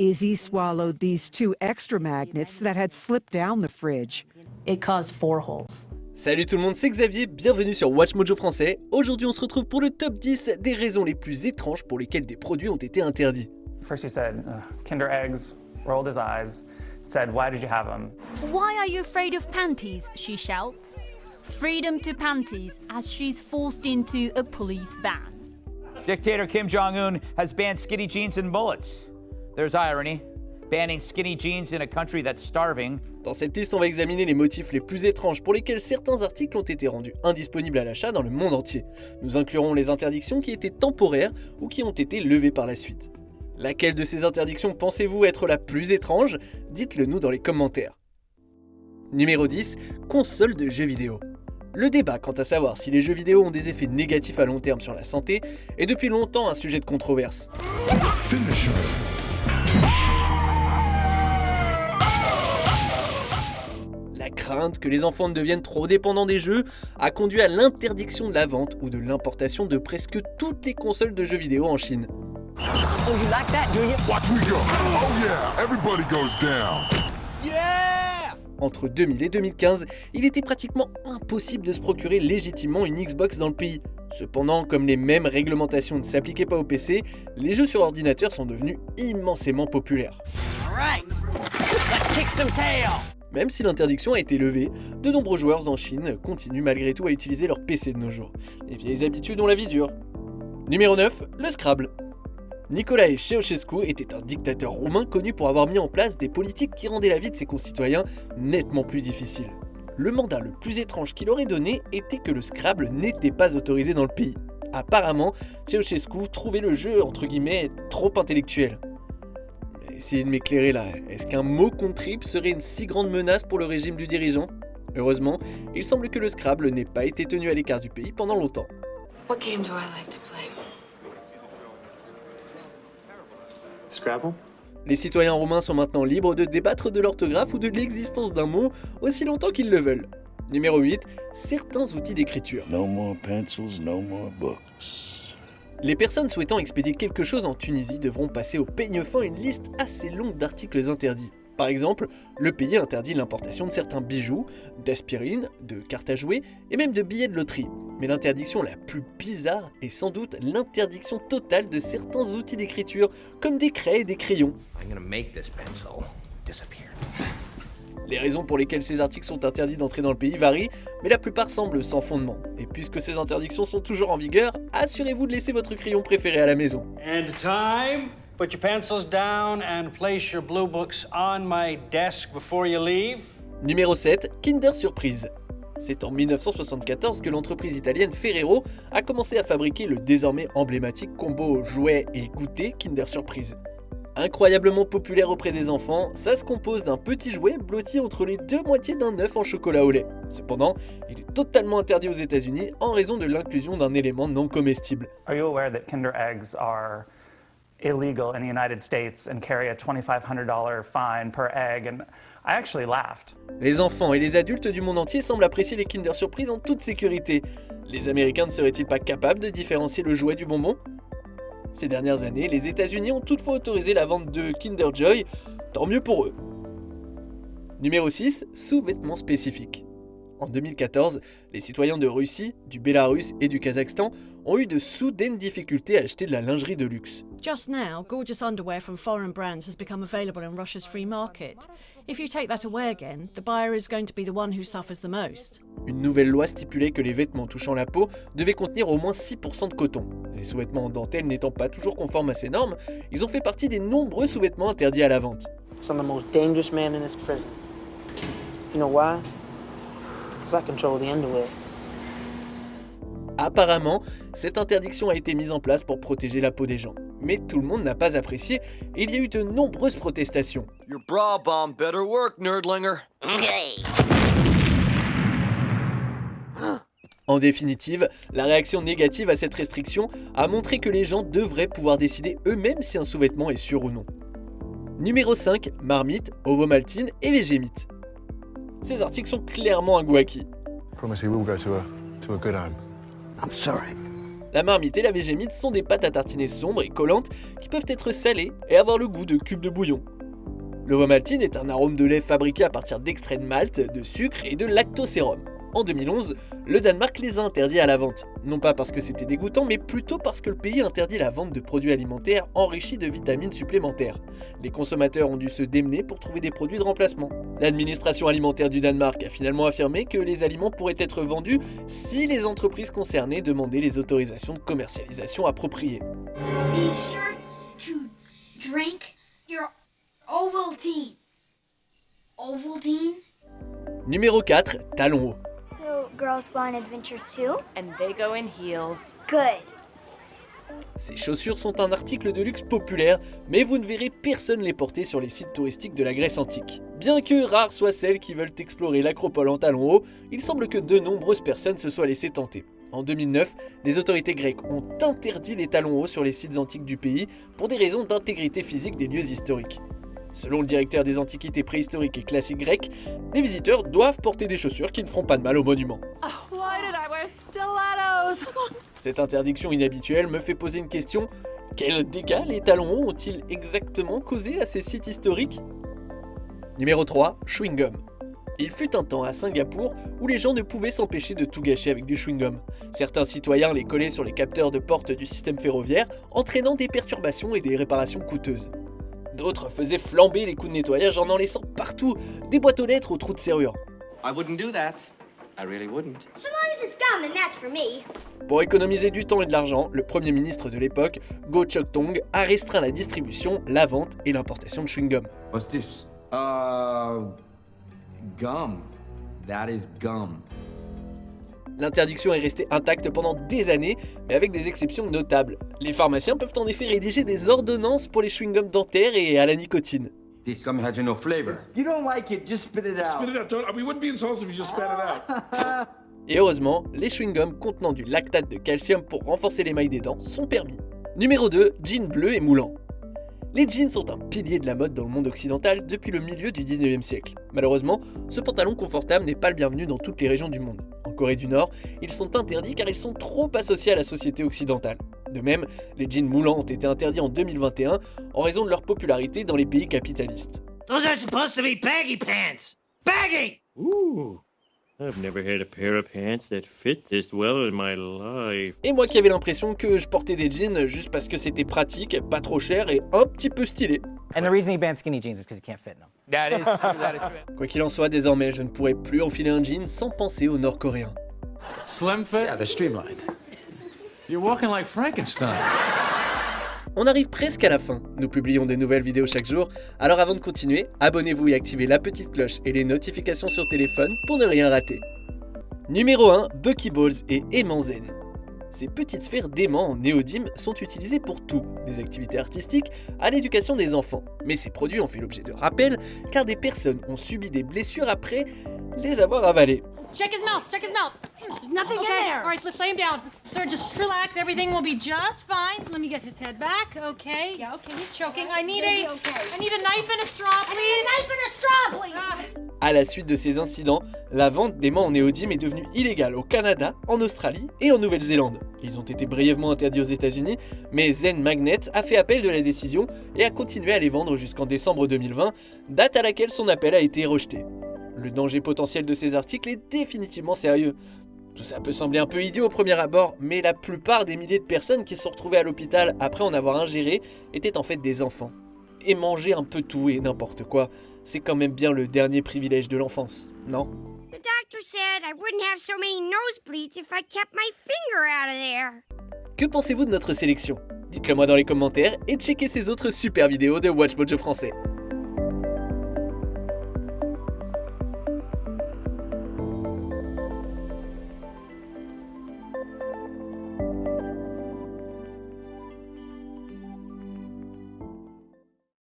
Izzy swallowed these 2 extra magnets that had slipped down the fridge. It caused 4 holes. Salut tout le monde, c'est Xavier, bienvenue sur Watch Mojo français. Aujourd'hui on se retrouve pour le top 10 des raisons les plus étranges pour lesquelles des produits ont été interdits. First he said, Kinder eggs, rolled his eyes, said, why did you have them? Why are you afraid of panties? She shouts. Freedom to panties as she's forced into a police van. Dictator Kim Jong-un has banned skinny jeans and bullets. There's irony. Banning skinny jeans in a country that's starving. Dans cette liste, on va examiner les motifs les plus étranges pour lesquels certains articles ont été rendus indisponibles à l'achat dans le monde entier. Nous inclurons les interdictions qui étaient temporaires ou qui ont été levées par la suite. Laquelle de ces interdictions pensez-vous être la plus étrange? Dites-le nous dans les commentaires. Numéro 10, console de jeux vidéo. Le débat quant à savoir si les jeux vidéo ont des effets négatifs à long terme sur la santé est depuis longtemps un sujet de controverse. La crainte que les enfants ne deviennent trop dépendants des jeux a conduit à l'interdiction de la vente ou de l'importation de presque toutes les consoles de jeux vidéo en Chine. Oh, you like that, do you? Watch me go. Oh yeah, everybody goes down. Yeah! Entre 2000 et 2015, il était pratiquement impossible de se procurer légitimement une Xbox dans le pays. Cependant, comme les mêmes réglementations ne s'appliquaient pas au PC, les jeux sur ordinateur sont devenus immensément populaires. All right. Let's kick some tail. Même si l'interdiction a été levée, de nombreux joueurs en Chine continuent malgré tout à utiliser leur PC de nos jours. Les vieilles habitudes ont la vie dure. Numéro 9, le Scrabble. Nicolae Ceausescu était un dictateur roumain connu pour avoir mis en place des politiques qui rendaient la vie de ses concitoyens nettement plus difficile. Le mandat le plus étrange qu'il aurait donné était que le Scrabble n'était pas autorisé dans le pays. Apparemment, Ceausescu trouvait le jeu entre guillemets trop intellectuel. Essayez de m'éclairer là, est-ce qu'un mot contrib serait une si grande menace pour le régime du dirigeant? Heureusement, il semble que le Scrabble n'ait pas été tenu à l'écart du pays pendant longtemps. What game do I like to play? Scrabble? Les citoyens roumains sont maintenant libres de débattre de l'orthographe ou de l'existence d'un mot aussi longtemps qu'ils le veulent. Numéro 8, certains outils d'écriture. No more pencils, no more books. Les personnes souhaitant expédier quelque chose en Tunisie devront passer au peigne fin une liste assez longue d'articles interdits. Par exemple, le pays interdit l'importation de certains bijoux, d'aspirine, de cartes à jouer et même de billets de loterie. Mais l'interdiction la plus bizarre est sans doute l'interdiction totale de certains outils d'écriture, comme des craies et des crayons. Les raisons pour lesquelles ces articles sont interdits d'entrer dans le pays varient, mais la plupart semblent sans fondement. Et puisque ces interdictions sont toujours en vigueur, assurez-vous de laisser votre crayon préféré à la maison. And time, put your pencils down and place your blue books on my desk before you leave. Numéro 7, Kinder Surprise. C'est en 1974 que l'entreprise italienne Ferrero a commencé à fabriquer le désormais emblématique combo jouet et goûter Kinder Surprise. Incroyablement populaire auprès des enfants, ça se compose d'un petit jouet blotti entre les deux moitiés d'un œuf en chocolat au lait. Cependant, il est totalement interdit aux États-Unis en raison de l'inclusion d'un élément non comestible. Are you aware that Kinder eggs are illegal in the United States and carry a $2,500 fine per egg? And I actually laughed. Les enfants et les adultes du monde entier semblent apprécier les Kinder Surprise en toute sécurité. Les Américains ne seraient-ils pas capables de différencier le jouet du bonbon? Ces dernières années, les États-Unis ont toutefois autorisé la vente de Kinder Joy, tant mieux pour eux. Numéro 6, sous-vêtements spécifiques. En 2014, les citoyens de Russie, du Bélarus et du Kazakhstan ont eu de soudaines difficultés à acheter de la lingerie de luxe. Just now, gorgeous underwear from foreign brands has become available in Russia's free market. If you take that away again, the buyer is going to be the one who suffers the most. Une nouvelle loi stipulait que les vêtements touchant la peau devaient contenir au moins 6% de coton. Les sous-vêtements en dentelle n'étant pas toujours conformes à ces normes, ils ont fait partie des nombreux sous-vêtements interdits à la vente. I'm the most dangerous man in this prison. You know why? Because I control the underwear. Apparemment, cette interdiction a été mise en place pour protéger la peau des gens. Mais tout le monde n'a pas apprécié et il y a eu de nombreuses protestations. Your bra bomb better work, nerdlinger. En définitive, la réaction négative à cette restriction a montré que les gens devraient pouvoir décider eux-mêmes si un sous-vêtement est sûr ou non. Numéro 5, marmite, ovomaltine et végémite. Ces articles sont clairement un goût acquis. Promise he will go to a good home. I'm sorry. La marmite et la végémite sont des pâtes à tartiner sombres et collantes qui peuvent être salées et avoir le goût de cubes de bouillon. L'Ovomaltine est un arôme de lait fabriqué à partir d'extrait de malt, de sucre et de lactosérum. En 2011, le Danemark les a interdits à la vente. Non pas parce que c'était dégoûtant, mais plutôt parce que le pays interdit la vente de produits alimentaires enrichis de vitamines supplémentaires. Les consommateurs ont dû se démener pour trouver des produits de remplacement. L'administration alimentaire du Danemark a finalement affirmé que les aliments pourraient être vendus si les entreprises concernées demandaient les autorisations de commercialisation appropriées. Be sure to drink your Ovaltine. Ovaltine? Numéro 4, talons hauts. So girls go on adventures too? And they go in heels. Good. Ces chaussures sont un article de luxe populaire, mais vous ne verrez personne les porter sur les sites touristiques de la Grèce antique. Bien que rares soient celles qui veulent explorer l'acropole en talons hauts, il semble que de nombreuses personnes se soient laissées tenter. En 2009, les autorités grecques ont interdit les talons hauts sur les sites antiques du pays pour des raisons d'intégrité physique des lieux historiques. Selon le directeur des antiquités préhistoriques et classiques grecques, les visiteurs doivent porter des chaussures qui ne feront pas de mal au monument. Why did I wear stilettos? Cette interdiction inhabituelle me fait poser une question. Quels dégâts les talons hauts ont-ils exactement causé à ces sites historiques? Numéro 3, chewing-gum. Il fut un temps à Singapour où les gens ne pouvaient s'empêcher de tout gâcher avec du chewing-gum. Certains citoyens les collaient sur les capteurs de porte du système ferroviaire, entraînant des perturbations et des réparations coûteuses. D'autres faisaient flamber les coups de nettoyage en laissant partout, des boîtes aux lettres aux trous de serrure. I wouldn't do that. I really wouldn't. So long as it's gum, then that's for me. Pour économiser du temps et de l'argent, le premier ministre de l'époque, Goh Chok Tong, a restreint la distribution, la vente et l'importation de chewing-gum. What's this? Gum. That is gum. L'interdiction est restée intacte pendant des années, mais avec des exceptions notables. Les pharmaciens peuvent en effet rédiger des ordonnances pour les chewing-gums dentaires et à la nicotine. This gum has no flavor. You don't like it, just spit it out. Spit it out. We wouldn't be insulted if you just spat it out. Et heureusement, les chewing-gums contenant du lactate de calcium pour renforcer l'émail des dents sont permis. Numéro 2, jeans bleus et moulants. Les jeans sont un pilier de la mode dans le monde occidental depuis le milieu du 19e siècle. Malheureusement, ce pantalon confortable n'est pas le bienvenu dans toutes les régions du monde. En Corée du Nord, ils sont interdits car ils sont trop associés à la société occidentale. De même, les jeans moulants ont été interdits en 2021 en raison de leur popularité dans les pays capitalistes. Those are supposed to be baggy pants. Baggy! Ooh. I've never had a pair of pants that fit this well in my life. Et moi qui avais l'impression que je portais des jeans juste parce que c'était pratique, pas trop cher et un petit peu stylé. And the reason he banned skinny jeans is because you can't fit in them. That is true, that is true. Quoi qu'il en soit, désormais, je ne pourrai plus enfiler un jean sans penser aux Nord-Coréens. Slim fit? Yeah, they're streamlined. You're walking like Frankenstein. On arrive presque à la fin, nous publions des nouvelles vidéos chaque jour, alors avant de continuer, abonnez-vous et activez la petite cloche et les notifications sur téléphone pour ne rien rater. Numéro 1, Buckyballs et aimants zen. Ces petites sphères d'aimants en néodyme sont utilisées pour tout, des activités artistiques à l'éducation des enfants. Mais ces produits ont fait l'objet de rappels car des personnes ont subi des blessures après les avoir avalés. Check his mouth, check his mouth. There's nothing in Okay, there. all right, let's lay him down. Sir, just relax, everything will be just fine. Let me get his head back, okay. Yeah, okay, he's choking. I need a knife and a straw, please. A knife and a straw, please. À la suite de ces incidents, la vente d'aimants en néodyme est devenue illégale au Canada, en Australie et en Nouvelle-Zélande. Ils ont été brièvement interdits aux États-Unis, mais Zen Magnet a fait appel de la décision et a continué à les vendre jusqu'en décembre 2020, date à laquelle son appel a été rejeté. Le danger potentiel de ces articles est définitivement sérieux. Tout ça peut sembler un peu idiot au premier abord, mais la plupart des milliers de personnes qui se sont retrouvées à l'hôpital après en avoir ingéré étaient en fait des enfants. Et manger un peu tout et n'importe quoi, c'est quand même bien le dernier privilège de l'enfance, non? The doctor said I wouldn't have so many nosebleeds if I kept my finger out of there. Que pensez-vous de notre sélection? Dites-le moi dans les commentaires et checkez ces autres super vidéos de Watch Mojo français.